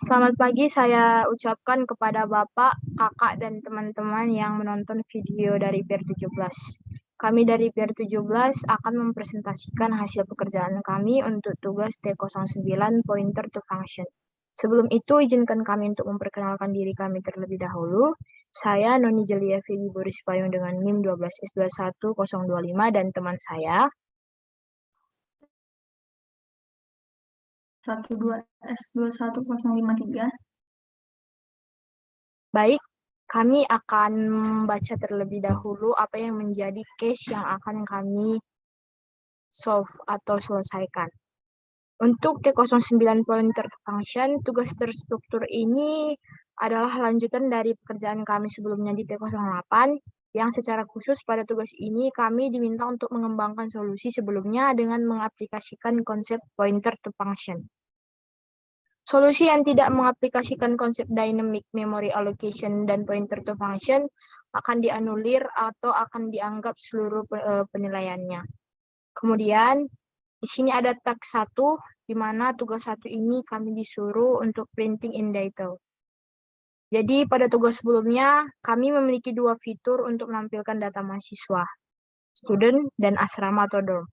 Selamat pagi saya ucapkan kepada Bapak, Kakak, dan teman-teman yang menonton video dari Peer 17. Kami dari Peer 17 akan mempresentasikan hasil pekerjaan kami untuk tugas T09 Pointer to Function. Sebelum itu, izinkan kami untuk memperkenalkan diri kami terlebih dahulu. Saya Noni Jelia Feby Boris Payung dengan NIM 12S21025 dan teman saya 12S21053. Baik, kami akan membaca terlebih dahulu apa yang menjadi case yang akan kami solve atau selesaikan. Untuk T09 Pointer Function, tugas terstruktur ini adalah lanjutan dari pekerjaan kami sebelumnya di T08, yang secara khusus pada tugas ini kami diminta untuk mengembangkan solusi sebelumnya dengan mengaplikasikan konsep pointer to function. Solusi yang tidak mengaplikasikan konsep dynamic memory allocation dan pointer to function akan dianulir atau akan dianggap seluruh penilaiannya. Kemudian, di sini ada tag 1, di mana tugas 1 ini kami disuruh untuk printing in detail. Jadi, pada tugas sebelumnya, kami memiliki dua fitur untuk menampilkan data mahasiswa, student dan asrama atau dorm.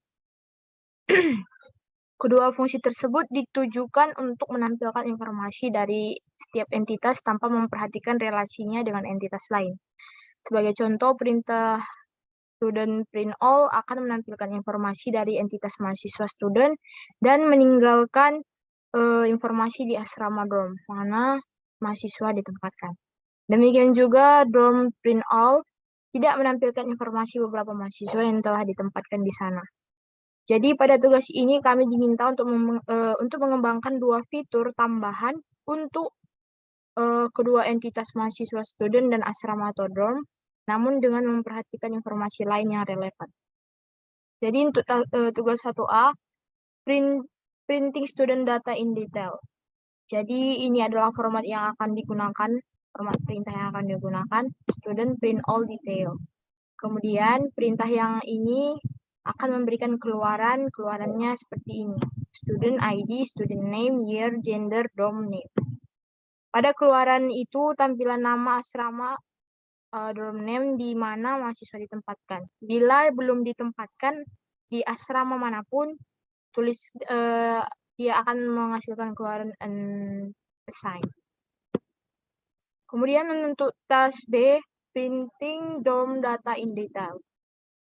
Kedua fungsi tersebut ditujukan untuk menampilkan informasi dari setiap entitas tanpa memperhatikan relasinya dengan entitas lain. Sebagai contoh, perintah student print all akan menampilkan informasi dari entitas mahasiswa student dan meninggalkan informasi di asrama dorm, mana mahasiswa ditempatkan. Demikian juga dorm print all tidak menampilkan informasi beberapa mahasiswa yang telah ditempatkan di sana. Jadi pada tugas ini kami diminta untuk mengembangkan dua fitur tambahan untuk kedua entitas mahasiswa student dan asrama atau dorm, namun dengan memperhatikan informasi lain yang relevan. Jadi untuk tugas 1A, printing student data in detail. Jadi ini adalah format yang akan digunakan, format perintah yang akan digunakan, student print all detail. Kemudian perintah yang ini akan memberikan keluarannya seperti ini. Student ID, student name, year, gender, dorm name. Pada keluaran itu tampilan nama asrama, dorm name di mana mahasiswa ditempatkan. Bila belum ditempatkan di asrama manapun, dia akan menghasilkan keluaran unassigned. Kemudian untuk task B, printing dorm data in detail.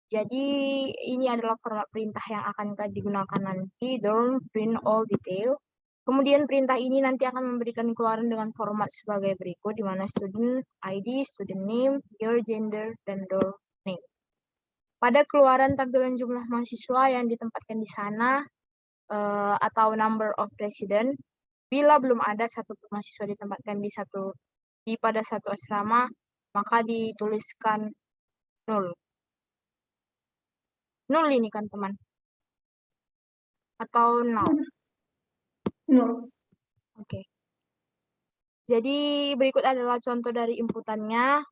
Jadi ini adalah format perintah yang akan digunakan nanti, dorm print all detail. Kemudian perintah ini nanti akan memberikan keluaran dengan format sebagai berikut, di mana student ID, student name, year, gender, dan dorm name. Pada keluaran tampilan jumlah mahasiswa yang ditempatkan di sana atau number of resident, bila belum ada satu mahasiswa ditempatkan pada satu asrama, maka dituliskan 0. 0 ini kan teman? Atau 0? 0. Oke. Jadi berikut adalah contoh dari inputannya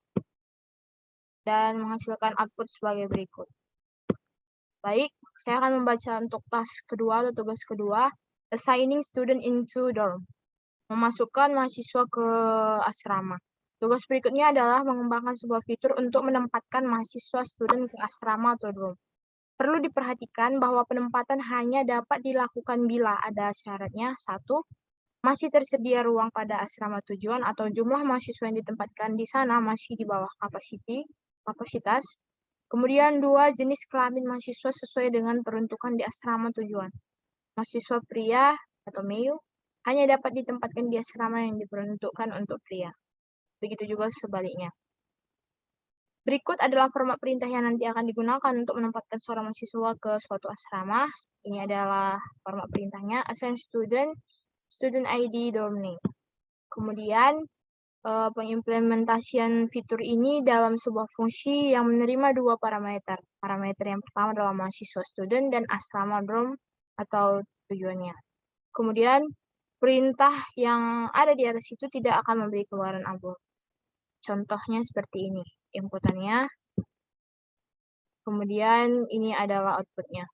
dan menghasilkan output sebagai berikut. Baik, saya akan membaca untuk task kedua atau tugas kedua, assigning student into dorm. Memasukkan mahasiswa ke asrama. Tugas berikutnya adalah mengembangkan sebuah fitur untuk menempatkan mahasiswa student ke asrama atau dorm. Perlu diperhatikan bahwa penempatan hanya dapat dilakukan bila ada syaratnya. 1. Masih tersedia ruang pada asrama tujuan atau jumlah mahasiswa yang ditempatkan di sana masih di bawah kapasitas. Kemudian 2, jenis kelamin mahasiswa sesuai dengan peruntukan di asrama tujuan. Mahasiswa pria atau male hanya dapat ditempatkan di asrama yang diperuntukkan untuk pria. Begitu juga sebaliknya. Berikut adalah format perintah yang nanti akan digunakan untuk menempatkan seorang mahasiswa ke suatu asrama. Ini adalah format perintahnya, assign student, student ID, dorm name. Kemudian pengimplementasian fitur ini dalam sebuah fungsi yang menerima dua parameter. Parameter yang pertama adalah mahasiswa student dan asrama dorm atau tujuannya. Kemudian perintah yang ada di atas itu tidak akan memberi keluaran abu. Contohnya seperti ini, inputannya. Kemudian ini adalah outputnya.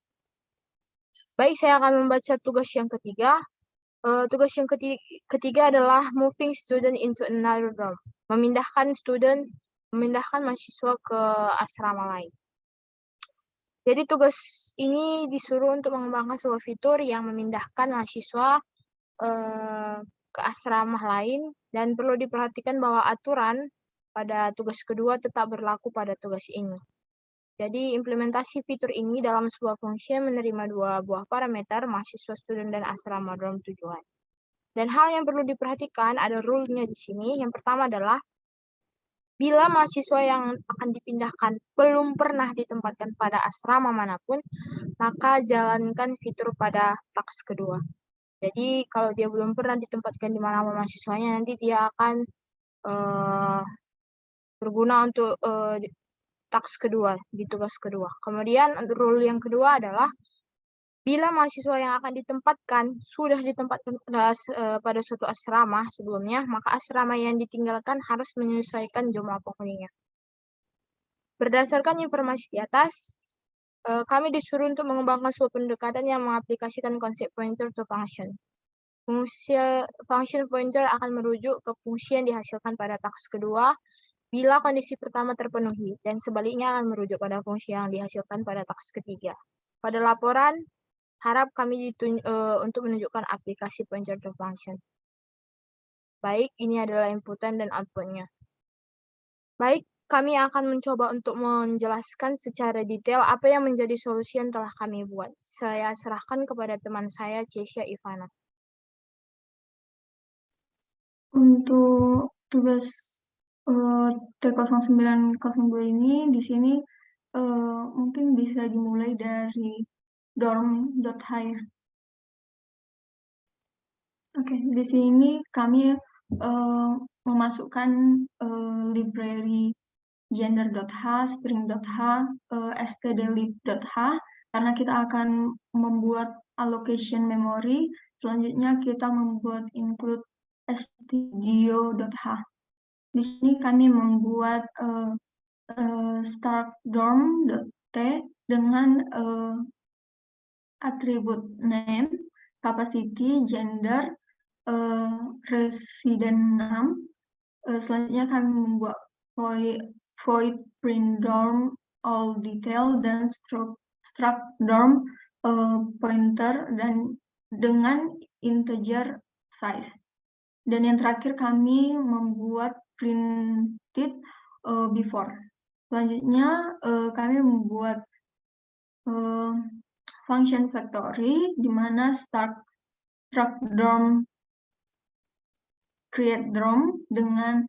Baik, saya akan membaca tugas yang ketiga. Tugas yang ketiga adalah moving student into another dorm, memindahkan mahasiswa ke asrama lain. Jadi tugas ini disuruh untuk mengembangkan sebuah fitur yang memindahkan mahasiswa ke asrama lain, dan perlu diperhatikan bahwa aturan pada tugas kedua tetap berlaku pada tugas ini. Jadi implementasi fitur ini dalam sebuah fungsi menerima dua buah parameter, mahasiswa student dan asrama dorm tujuan. Dan hal yang perlu diperhatikan, ada rule-nya di sini. Yang pertama adalah bila mahasiswa yang akan dipindahkan belum pernah ditempatkan pada asrama manapun, maka jalankan fitur pada taks kedua. Jadi kalau dia belum pernah ditempatkan di mana mahasiswanya, nanti dia akan berguna untuk taks kedua, di tugas kedua. Kemudian rule yang kedua adalah bila mahasiswa yang akan ditempatkan sudah ditempatkan pada suatu asrama sebelumnya, maka asrama yang ditinggalkan harus menyesuaikan jumlah penghuninya. Berdasarkan informasi di atas, kami disuruh untuk mengembangkan sebuah pendekatan yang mengaplikasikan konsep pointer to function. Function pointer akan merujuk ke fungsi yang dihasilkan pada taks kedua bila kondisi pertama terpenuhi, dan sebaliknya akan merujuk pada fungsi yang dihasilkan pada taks ketiga. Pada laporan, harap kami untuk menunjukkan aplikasi pointer to function. Baik, ini adalah inputan dan outputnya. Baik, kami akan mencoba untuk menjelaskan secara detail apa yang menjadi solusi yang telah kami buat. Saya serahkan kepada teman saya, Cesia Ivana. Untuk tugas T0902 ini di sini mungkin bisa dimulai dari dorm.hire. Oke, di sini kami memasukkan library gender.h, string.h, stdlib.h, karena kita akan membuat allocation memory. Selanjutnya kita membuat include stdio.h. Di sini kami membuat start dorm.t dengan atribut name, capacity, gender, resident name. Selanjutnya kami membuat void print dorm all detail dan struct dorm pointer dan dengan integer size. Dan yang terakhir kami membuat printed before. Selanjutnya kami membuat function factory di mana struct dorm create dorm dengan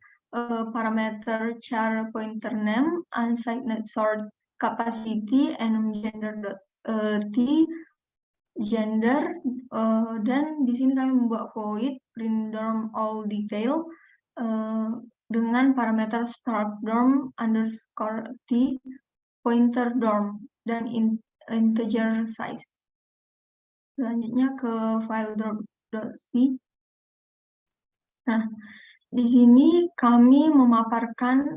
parameter char pointer name, unsigned sort capacity, and gender.t gender, dan di sini kami membuat void print dorm all detail dengan parameter start dorm underscore t pointer dorm dan integer size. Selanjutnya ke file dorm.c. Nah, di sini kami memaparkan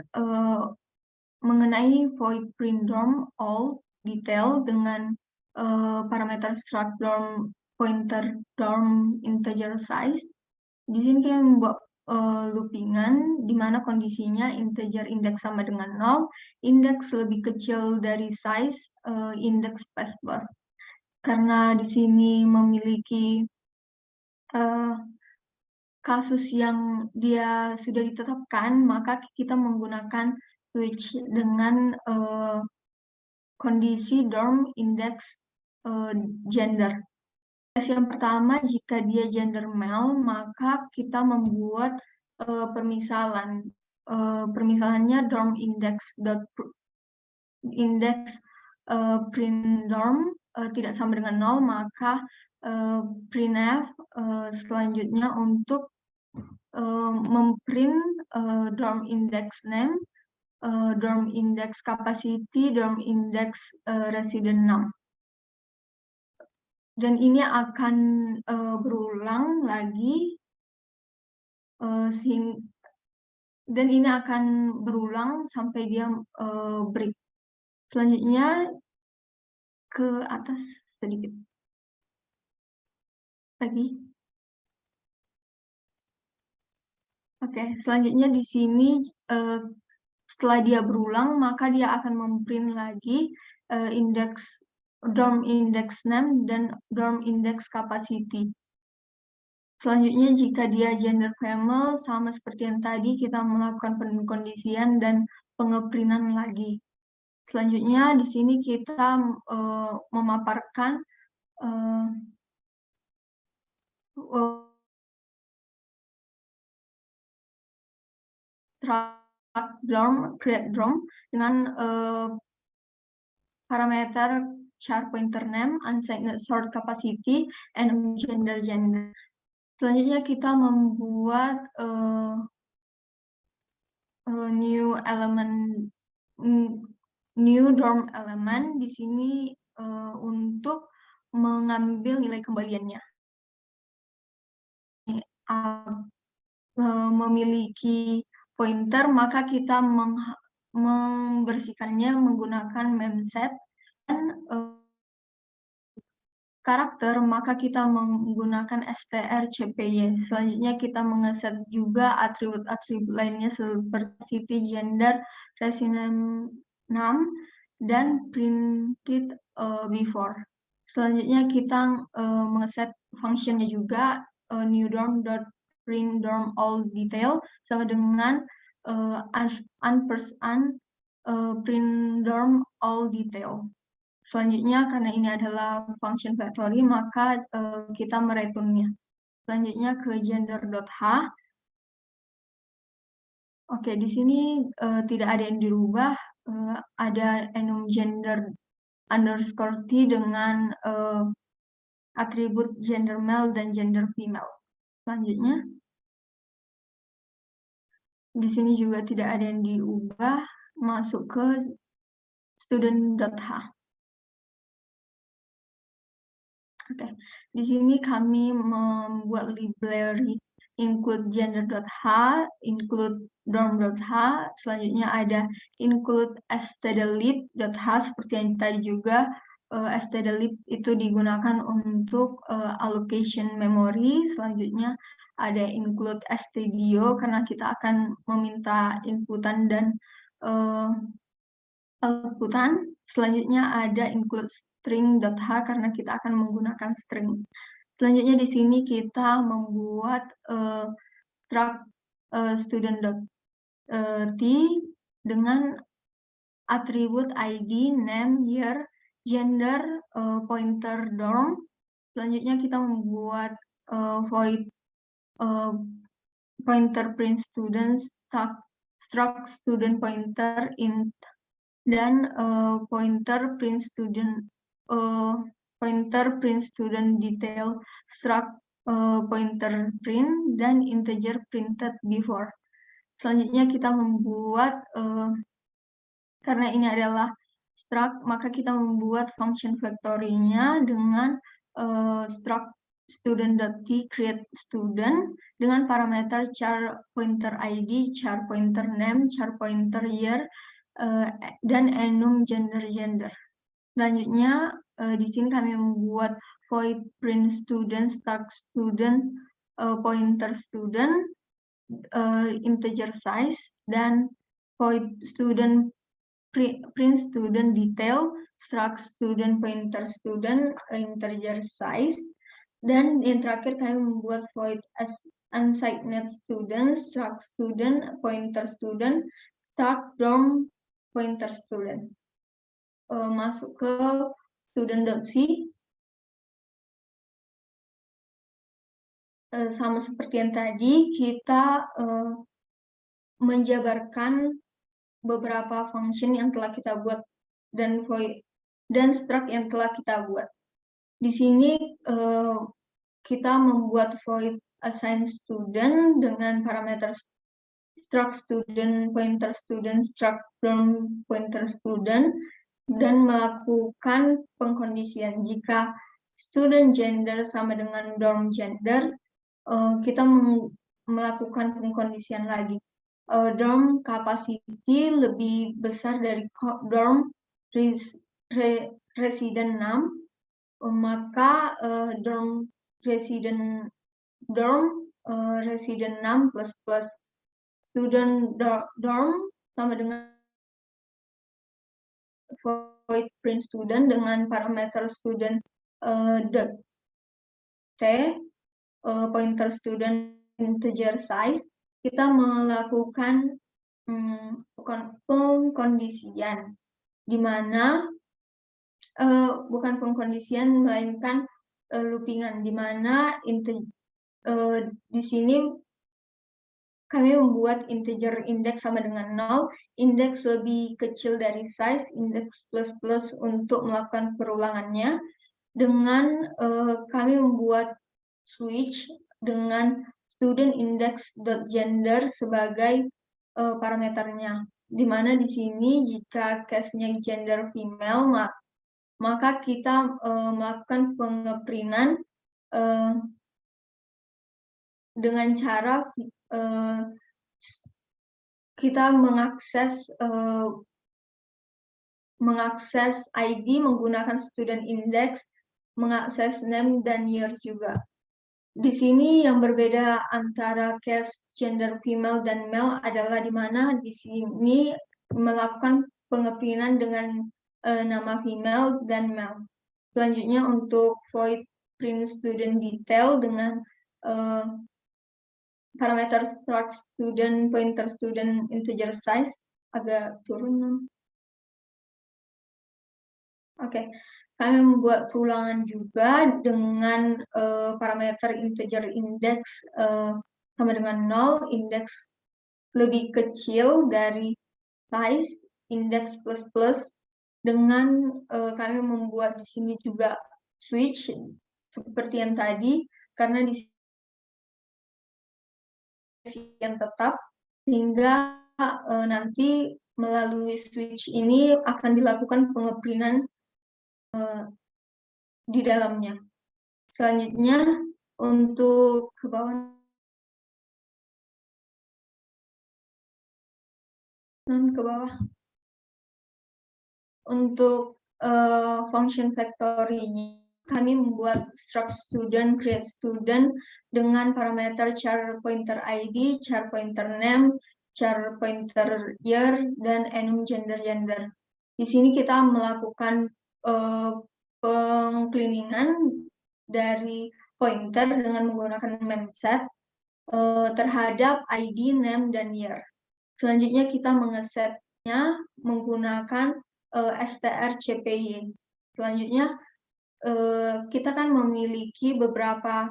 mengenai void print dorm all detail dengan parameter struct dorm pointer dorm integer size. Di sini kami membuat loopingan di mana kondisinya integer indeks sama dengan 0, indeks lebih kecil dari size, indeks plus. Karena di sini memiliki kasus yang dia sudah ditetapkan, maka kita menggunakan switch dengan kondisi dorm index gender. Yang pertama, jika dia gender male, maka kita membuat permisalan. Permisalannya dorm index print dorm tidak sama dengan 0, maka printf selanjutnya untuk memprint dorm index name, dorm index capacity, dorm index resident name. Dan ini akan berulang lagi dan ini akan berulang sampai dia break. Selanjutnya ke atas sedikit lagi. Oke, selanjutnya di sini setelah dia berulang, maka dia akan memprint lagi dorm index name dan dorm index capacity. Selanjutnya, jika dia gender female, sama seperti yang tadi, kita melakukan pengkondisian dan pengeprintan lagi. Selanjutnya, di sini kita memaparkan dorm, create dorm dengan parameter char pointer name, unsigned sort capacity, and gender. Selanjutnya kita membuat new element, new dorm element di sini untuk mengambil nilai kembaliannya. Memiliki pointer, maka kita membersihkannya menggunakan memset, dan karakter, maka kita menggunakan strcpy. Selanjutnya kita mengeset juga atribut-atribut lainnya seperti gender, resident name, dan printed before. Selanjutnya kita mengeset functionnya juga new dorm dot print dorm all detail sama dengan print dorm all detail. Selanjutnya, karena ini adalah function factory, maka kita mereturnnya. Selanjutnya ke gender.h. Oke, di sini tidak ada yang dirubah. Ada enum gender underscore t dengan atribut gender male dan gender female. Selanjutnya, di sini juga tidak ada yang diubah. Masuk ke student.h. Oke, di sini kami membuat library include gender.h, include dorm.h, selanjutnya ada include stdlib.h seperti yang tadi juga. Stdlib itu digunakan untuk allocation memory. Selanjutnya ada include stdio karena kita akan meminta inputan dan outputan. Selanjutnya ada include string.h karena kita akan menggunakan string. Selanjutnya di sini kita membuat struct student.t dengan atribut ID, name, year, gender, pointer dorm. Selanjutnya kita membuat void pointer print student, struct student pointer int, dan pointer print student detail, struct pointer print, dan integer printed before. Selanjutnya kita membuat karena ini adalah struct, maka kita membuat function factory-nya dengan struct student.t create student dengan parameter char pointer id, char pointer name, char pointer year, dan enum gender. Selanjutnya di sini kami membuat void print student, struct student, pointer student, integer size, dan void student print student detail, struct student, pointer student, integer size, dan yang terakhir kami membuat void unsigned student, struct student, pointer student, start dorm pointer student. Masuk ke student.c. Sama seperti yang tadi, kita menjabarkan beberapa function yang telah kita buat dan void dan struct yang telah kita buat. Di sini kita membuat void assign student dengan parameter struct student, pointer student, struct dorm pointer student, dan melakukan pengkondisian. Jika student gender sama dengan dorm gender, kita melakukan pengkondisian lagi. Dorm capacity lebih besar dari dorm resident name, maka dorm resident name plus student dorm sama dengan void print student dengan parameter student dot t pointer student integer size. Kita melakukan pengkondisian, di mana bukan pengkondisian melainkan loopingan, di mana di sini kami membuat integer index sama dengan 0, index lebih kecil dari size, index plus untuk melakukan perulangannya, dengan kami membuat switch dengan student index gender sebagai parameternya, di mana di sini jika case-nya gender female, maka kita melakukan pengeprintan dengan cara kita mengakses ID menggunakan student index, mengakses name dan year juga. Di sini yang berbeda antara case gender female dan male adalah di mana di sini melakukan pengeprintan dengan nama female dan male. Selanjutnya untuk void print student detail dengan parameter struct student pointer student integer size, agak turun. Oke, kami membuat perulangan juga dengan parameter integer index sama dengan 0, index lebih kecil dari size, index plus dengan kami membuat di sini juga switch seperti yang tadi, karena di yang tetap, sehingga nanti melalui switch ini akan dilakukan pengeprintan di dalamnya. Selanjutnya untuk ke bawah, untuk function factory-nya kami membuat struct student, create student dengan parameter char pointer ID, char pointer name, char pointer year, dan enum gender. Di sini kita melakukan pengcleaningan dari pointer dengan menggunakan memset terhadap ID, name, dan year. Selanjutnya kita mengesetnya menggunakan strcpy. Selanjutnya kita kan memiliki beberapa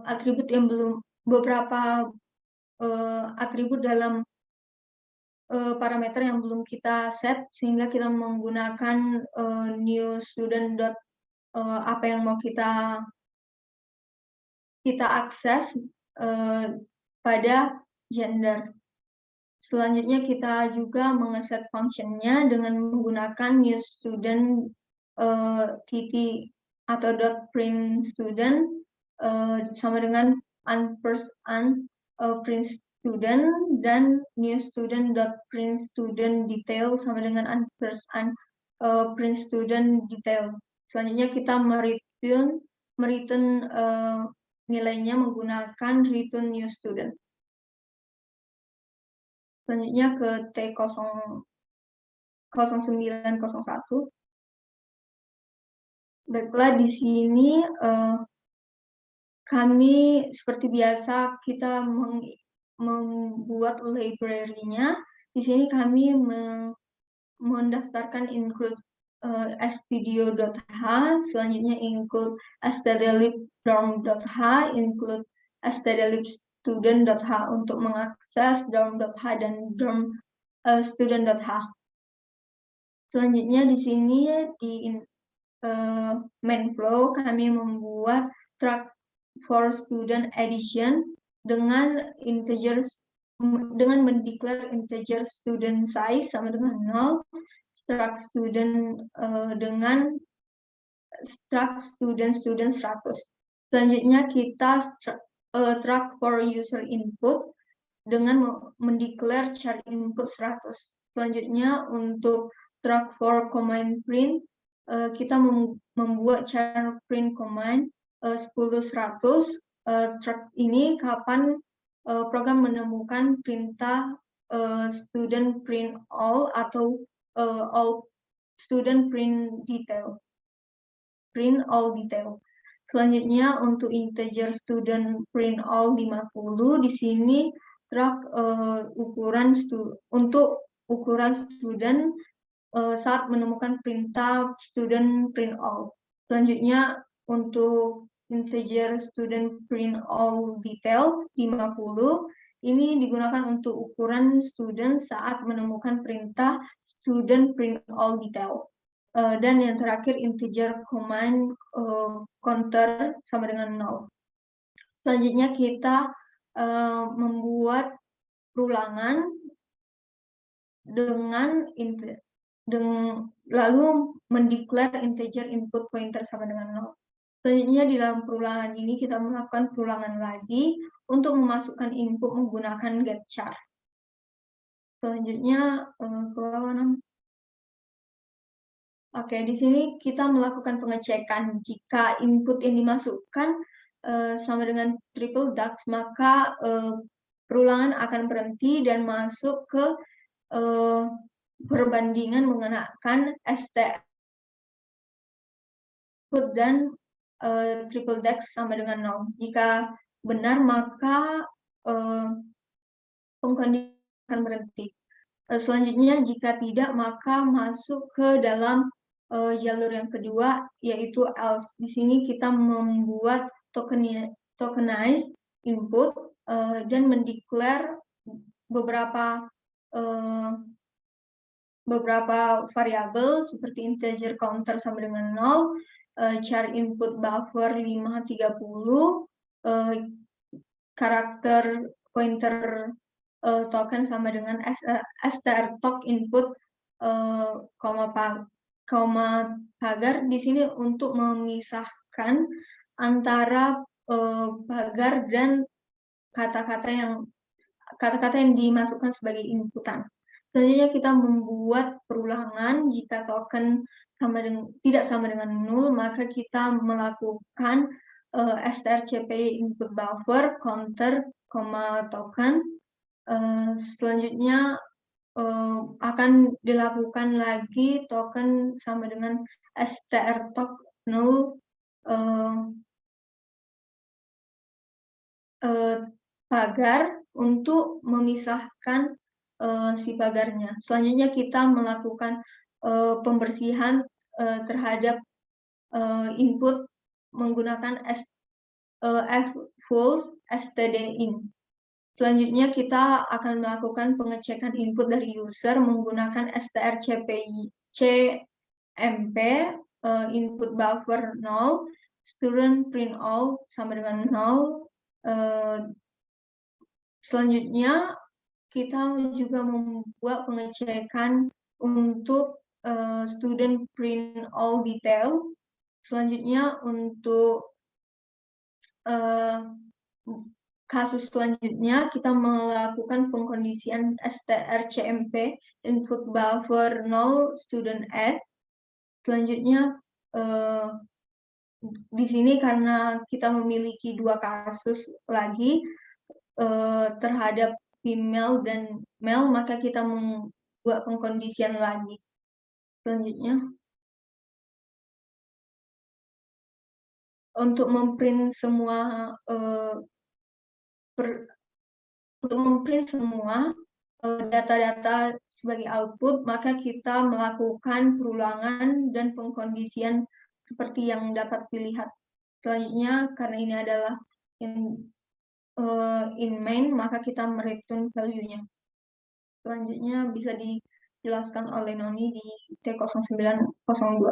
atribut yang atribut dalam parameter yang belum kita set, sehingga kita menggunakan new student dot apa yang mau kita akses pada gender. Selanjutnya kita juga mengeset functionnya dengan menggunakan new student tt atau dot print student sama dengan print student, dan new student dot print student detail sama dengan print student detail. Selanjutnya kita mereturn nilainya menggunakan return new student. Selanjutnya ke T0901. Baiklah, di sini kami seperti biasa kita membuat library-nya. Di sini kami mendaftarkan include stdio.h, selanjutnya include stdlib.dorm.h, include stdlib.student.h untuk mengakses dorm.h dan dorm student.h. Selanjutnya di sini di main flow kami membuat track for student addition dengan mendeklar integer student size sama dengan 0, struct student dengan struct student 100. Selanjutnya kita track for user input dengan mendeklar char input 100. Selanjutnya untuk track for command print, kita membuat char print command 10.100 struct ini kapan program menemukan perintah student print all atau all student print all detail. Selanjutnya untuk integer student print all 50, di sini struct untuk ukuran student saat menemukan perintah student print all. Selanjutnya untuk integer student print all detail 50, ini digunakan untuk ukuran student saat menemukan perintah student print all detail. Dan yang terakhir integer command counter sama dengan 0. Selanjutnya kita membuat perulangan dengan lalu mendeklar integer input pointer sama dengan 0. Selanjutnya di dalam perulangan ini kita melakukan perulangan lagi untuk memasukkan input menggunakan get char. Selanjutnya ke bawah 6. Oke, di sini kita melakukan pengecekan jika input yang dimasukkan sama dengan triple DAX, maka perulangan akan berhenti dan masuk ke perbandingan menggunakan STR dan triple DAX sama dengan 0. Jika benar, maka pengkondisi akan berhenti. Selanjutnya, jika tidak, maka masuk ke dalam jalur yang kedua, yaitu else. Di sini kita membuat tokenized input dan mendeklar beberapa variabel seperti integer counter sama dengan 0, char input buffer 530, karakter pointer token sama dengan str tok input, pagar di sini untuk memisahkan antara pagar dan kata-kata yang dimasukkan sebagai inputan. Selanjutnya kita membuat perulangan jika token tidak sama dengan 0, maka kita melakukan strcp input buffer counter, token. Selanjutnya akan dilakukan lagi token sama dengan str tok 0 pagar untuk memisahkan si pagarnya. Selanjutnya kita melakukan pembersihan terhadap input menggunakan false stdin. Selanjutnya kita akan melakukan pengecekan input dari user menggunakan strcmp input buffer 0, student print all sama dengan 0. Selanjutnya kita juga membuat pengecekan untuk student print all detail. Selanjutnya untuk kasus selanjutnya kita melakukan pengkondisian strcmp input buffer 0 student add. Selanjutnya di sini karena kita memiliki dua kasus lagi terhadap female dan male, maka kita membuat pengkondisian lagi. Selanjutnya untuk memprint semua data-data sebagai output, maka kita melakukan perulangan dan pengkondisian seperti yang dapat dilihat. Selanjutnya, karena ini adalah in main, maka kita mereturn value-nya. Selanjutnya bisa dijelaskan oleh Noni di T0902.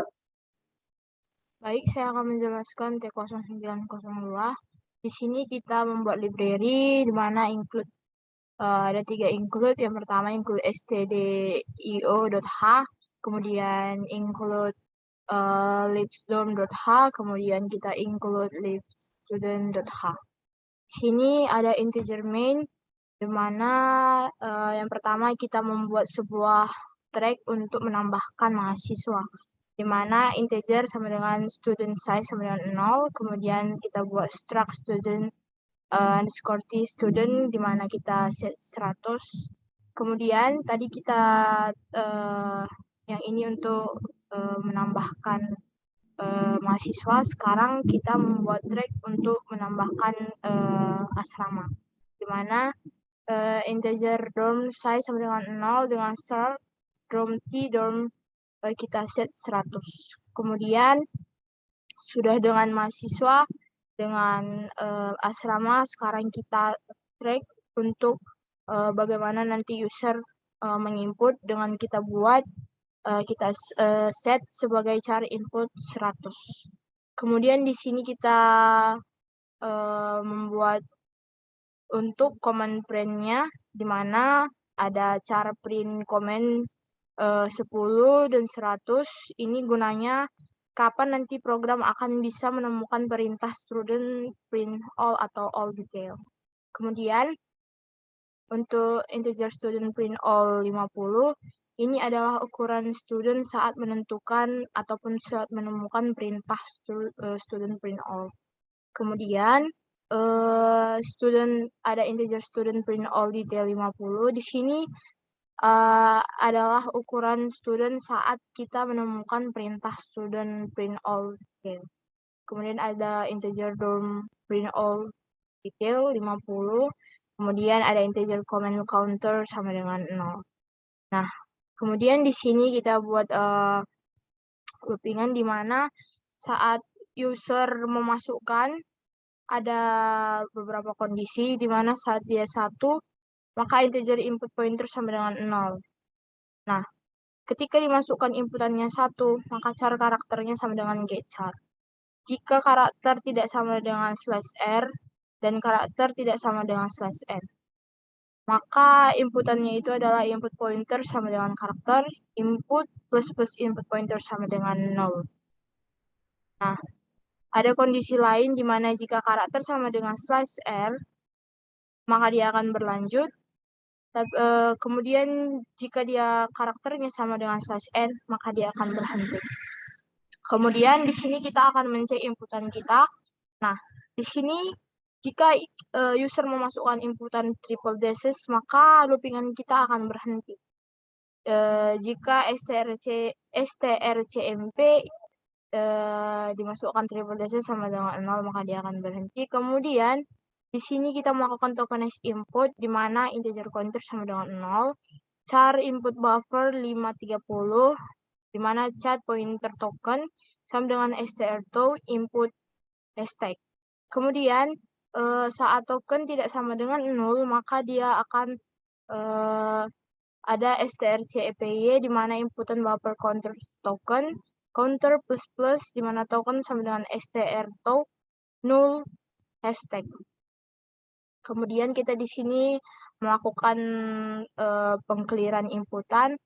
Baik, saya akan menjelaskan T0902. Di sini kita membuat library di mana include ada 3 include. Yang pertama include stdio.h, kemudian include libsdom.h, kemudian kita include libstudent.h. Di sini ada integer main, di mana yang pertama kita membuat sebuah track untuk menambahkan mahasiswa. di mana integer sama dengan student size sama dengan 0, kemudian kita buat struct student underscore t student, di mana kita set 100. Kemudian tadi kita yang ini untuk menambahkan mahasiswa, sekarang kita membuat track untuk menambahkan asrama, di mana integer dorm size sama dengan 0 dengan start dorm t dorm kita set 100. Kemudian sudah dengan mahasiswa, dengan asrama, sekarang kita track untuk bagaimana nanti user menginput dengan kita buat kita set sebagai cara input 100. Kemudian di sini kita membuat untuk command print-nya, di mana ada cara print comment 10 dan 100. Ini gunanya kapan nanti program akan bisa menemukan perintah student print all atau all detail. Kemudian untuk integer student print all 50, ini adalah ukuran student saat menentukan ataupun saat menemukan perintah student print all. Kemudian ada integer student print all detail 50. Di sini adalah ukuran student saat kita menemukan perintah student print all detail. Kemudian ada integer dorm print all detail 50. Kemudian ada integer comment counter sama dengan 0. Nah, kemudian di sini kita buat loopingan di mana saat user memasukkan, ada beberapa kondisi di mana saat dia 1, maka integer input pointer sama dengan 0. Nah, ketika dimasukkan inputannya 1, maka char karakternya sama dengan getChar. Jika karakter tidak sama dengan /r dan karakter tidak sama dengan /n, maka inputannya itu adalah input pointer sama dengan karakter, input plus input pointer sama dengan 0. Nah, ada kondisi lain di mana jika karakter sama dengan /r, maka dia akan berlanjut. Kemudian jika dia karakternya sama dengan /n, maka dia akan berhenti. Kemudian di sini kita akan mencek inputan kita. Nah, di sini jika user memasukkan inputan triple dashes, maka loopingan kita akan berhenti. Jika strcmp dimasukkan triple dashes sama dengan 0, maka dia akan berhenti. Kemudian di sini kita melakukan tokenized input, di mana integer counter sama dengan 0, char input buffer 530, di mana chat pointer token sama dengan str_to input hashtag. Kemudian saat token tidak sama dengan 0, maka dia akan ada strcpy, di mana inputan buffer counter token, counter plus di mana token sama dengan str_to null hashtag. Kemudian kita di sini melakukan pengclearan inputan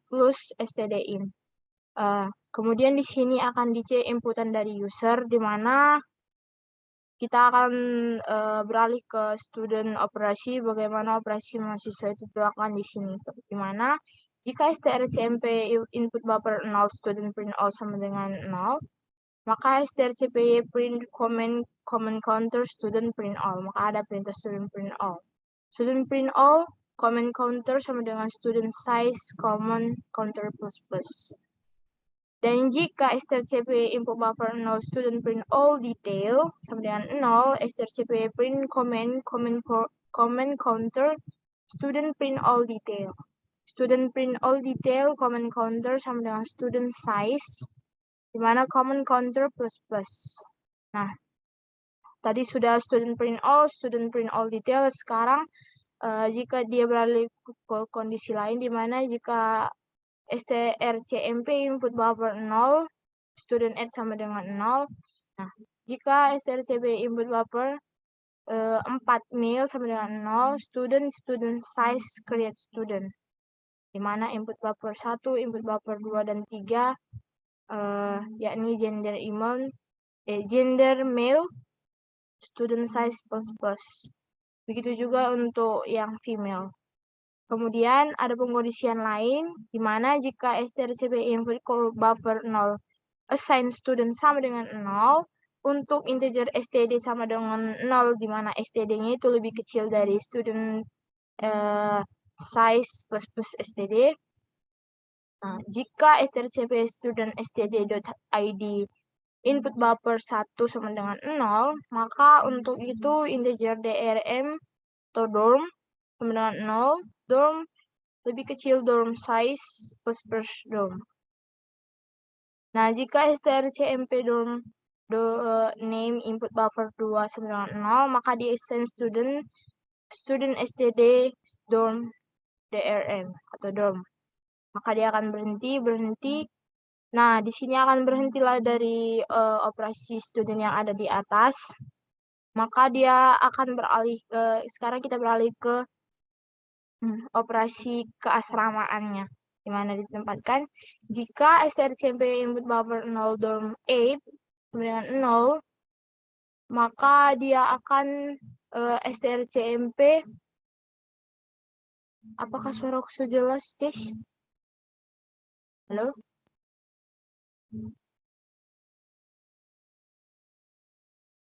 flus stdin. Kemudian di sini akan dicek inputan dari user, di mana kita akan beralih ke student operasi, bagaimana operasi mahasiswa itu dilakukan di sini. Di mana jika strcmp input buffer 0 student print all sama dengan 0, maka strcpy print comment counter student print all, maka ada perintah student print all. Student print all comment counter sama dengan student size comment counter plus. Dan jika strcpy input buffer 0 student print all detail sama dengan 0, strcpy print comment counter student print all detail. Student print all detail comment counter sama dengan student size, di mana comment counter plus. Nah, tadi sudah student print all detail. Sekarang jika dia beralih ke kondisi lain, di mana jika strcmp input buffer 0, student add sama dengan 0. Nah, jika strcmp input buffer 4 mil sama dengan 0, student size create student, di mana input buffer 1, input buffer 2 dan 3 yakni gender male, student size plus. Begitu juga untuk yang female. Kemudian ada pengkondisian lain, di mana jika strcpy input call buffer 0 assign student sama dengan 0, untuk integer std sama dengan 0, di mana std-nya itu lebih kecil dari student size plus std. Nah, jika strcpy student std.id input buffer 1 sama dengan 0, maka untuk itu integer drm atau dorm sama dengan 0, dorm lebih kecil dorm size plus dorm. Nah, jika strcmp dorm name input buffer 2 sama dengan 0, maka di assign student std dorm drm atau dorm. Maka dia akan berhenti. Nah, di sini akan berhentilah dari operasi student yang ada di atas. Maka dia akan beralih ke, sekarang kita beralih ke operasi keasramaannya, di mana ditempatkan jika strcmp input buffer 0 dorm 8 dengan 0, maka dia akan strcmp, apakah suara aku sudah jelas, Cis? Halo?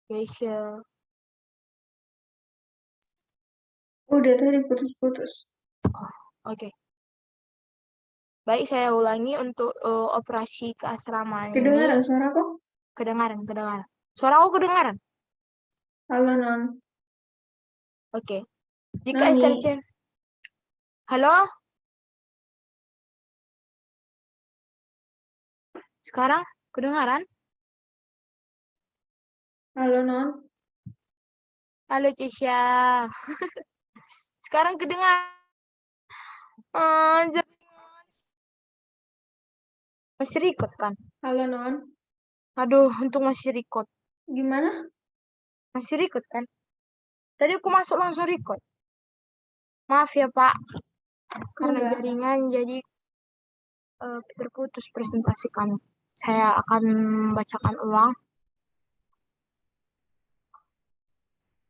Rachel. Udah tadi putus-putus. Oke. Baik, saya ulangi untuk operasi keasramaan Kedengaran ini. suaraku? Kedengaran. Suara aku kedengaran? Halo, Non. Oke. Jika Nani. strcmp... Halo? Sekarang kedengaran? Halo, Non. Halo, Cisha. Sekarang kedengaran. Masih record kan? Halo, Non. Aduh, untung masih record. Gimana? Masih record kan? Tadi aku masuk langsung record. Maaf ya, Pak. Karena Enggak. jaringan jadi terputus presentasi kami. Saya akan membacakan ulang.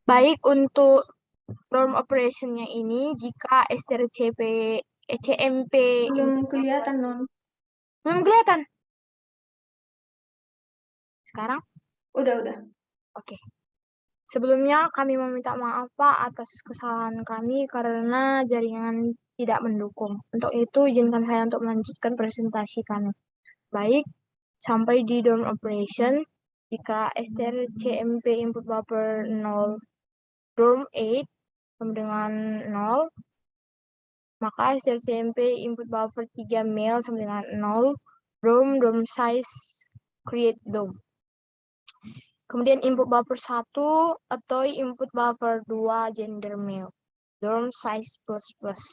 Baik, untuk dorm operation-nya ini, jika CMP Belum kelihatan, Non. belum kelihatan. Sekarang? Udah. Oke. Sebelumnya kami meminta maaf Pak atas kesalahan kami karena jaringan tidak mendukung. Untuk itu izinkan saya untuk melanjutkan presentasi kami. Baik, sampai di dorm operation, jika strcmp input buffer 0 dorm 8 sama dengan 0, maka strcmp input buffer 3 male sama dengan 0, dorm size create dorm. Kemudian input buffer 1 atau input buffer 2 gender male, dorm size plus.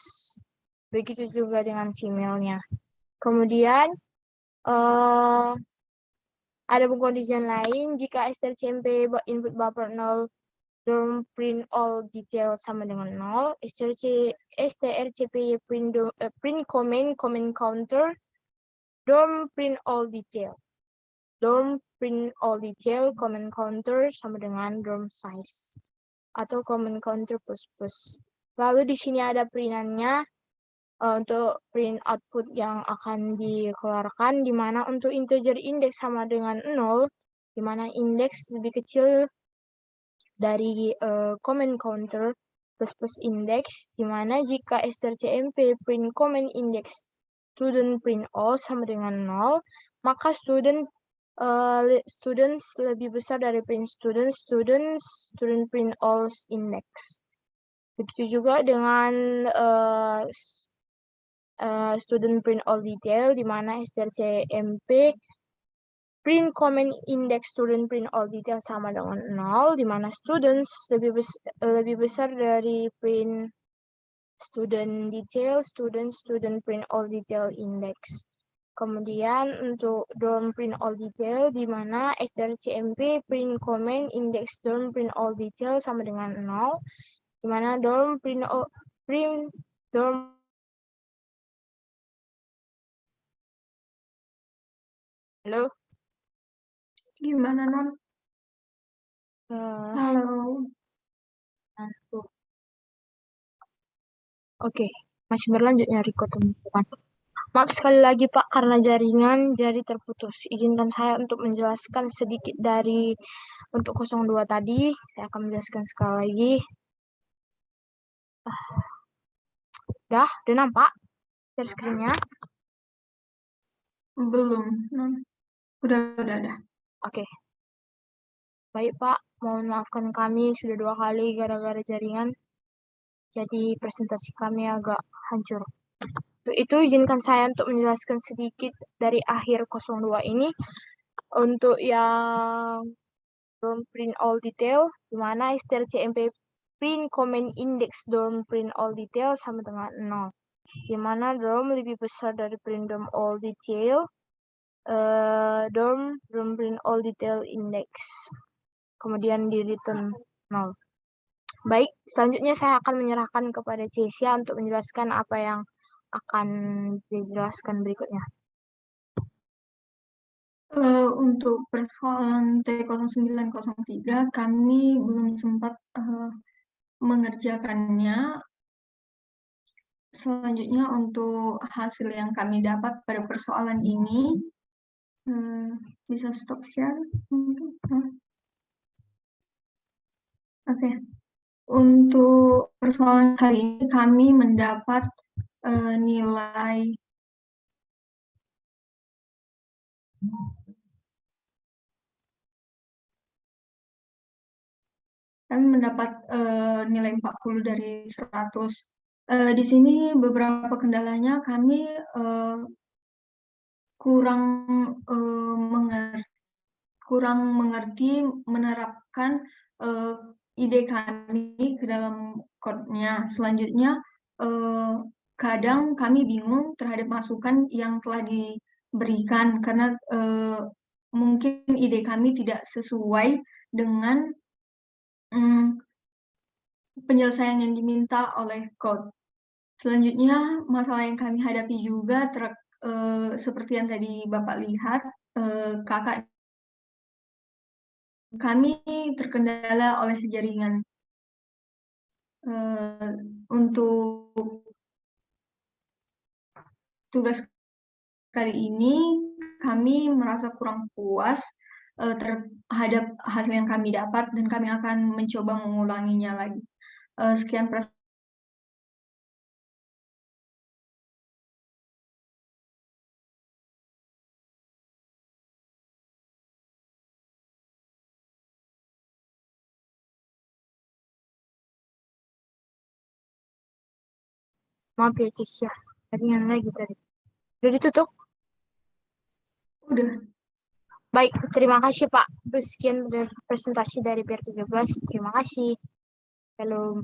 Begitu juga dengan female-nya. Kemudian ada pengkondisian lain jika strcmp input buffer 0 dorm print all detail sama dengan 0, strcpy print comment counter dorm print all detail. Dorm print all detail comment counter sama dengan dorm size atau comment counter plus. Lalu di sini ada printannya untuk print output yang akan dikeluarkan, di mana untuk integer index sama dengan 0, di mana index lebih kecil dari comment counter plus index, di mana jika strcmp print comment index student print all sama dengan 0, maka students lebih besar dari print student print all index. Begitu juga dengan student print all detail, di mana strcmp print comment index student print all detail sama dengan 0, di mana students lebih besar dari print student detail, student print all detail index. Kemudian untuk dorm print all detail, di mana strcmp print comment index dorm print all detail sama dengan 0, di mana dorm print dorm. Halo? Gimana, Non? Halo. Oke. Masih berlanjut nyari ketemuan. Maaf sekali lagi Pak, karena jaringan jadi terputus. Izinkan saya untuk menjelaskan sedikit dari untuk 02 tadi. Saya akan menjelaskan sekali lagi. Udah nampak share screen-nya? Belum. Udah. Oke. Baik Pak, mohon maafkan kami sudah 2 kali gara-gara jaringan. Jadi presentasi kami agak hancur. Untuk itu izinkan saya untuk menjelaskan sedikit dari akhir 02 ini. Untuk yang dorm print all detail, di mana strcmp print comment index dorm print all detail sama dengan 0. Di mana dorm lebih besar dari print dorm all detail, dorm print all detail index. Kemudian di return 0. Baik, selanjutnya saya akan menyerahkan kepada Cesia untuk menjelaskan apa yang akan dijelaskan berikutnya. Untuk persoalan T0903 kami belum sempat mengerjakannya. Selanjutnya untuk hasil yang kami dapat pada persoalan ini, bisa stop share? Oke. Untuk persoalan kali ini kami mendapat nilai kami mendapat nilai 40 dari 100. Di sini beberapa kendalanya kami kurang mengerti menerapkan ide kami ke dalam code-nya. Selanjutnya, kadang kami bingung terhadap masukan yang telah diberikan karena mungkin ide kami tidak sesuai dengan penyelesaian yang diminta oleh code. Selanjutnya, masalah yang kami hadapi juga seperti yang tadi Bapak lihat, kakak kami terkendala oleh jaringan. Untuk tugas kali ini, kami merasa kurang puas terhadap hasil yang kami dapat dan kami akan mencoba mengulanginya lagi. Sekian Maaf ya Cesia, jaringan lagi tadi. Udah ditutup? udah. Baik, terima kasih Pak. Sekian presentasi dari PR17. Terima kasih. Halo.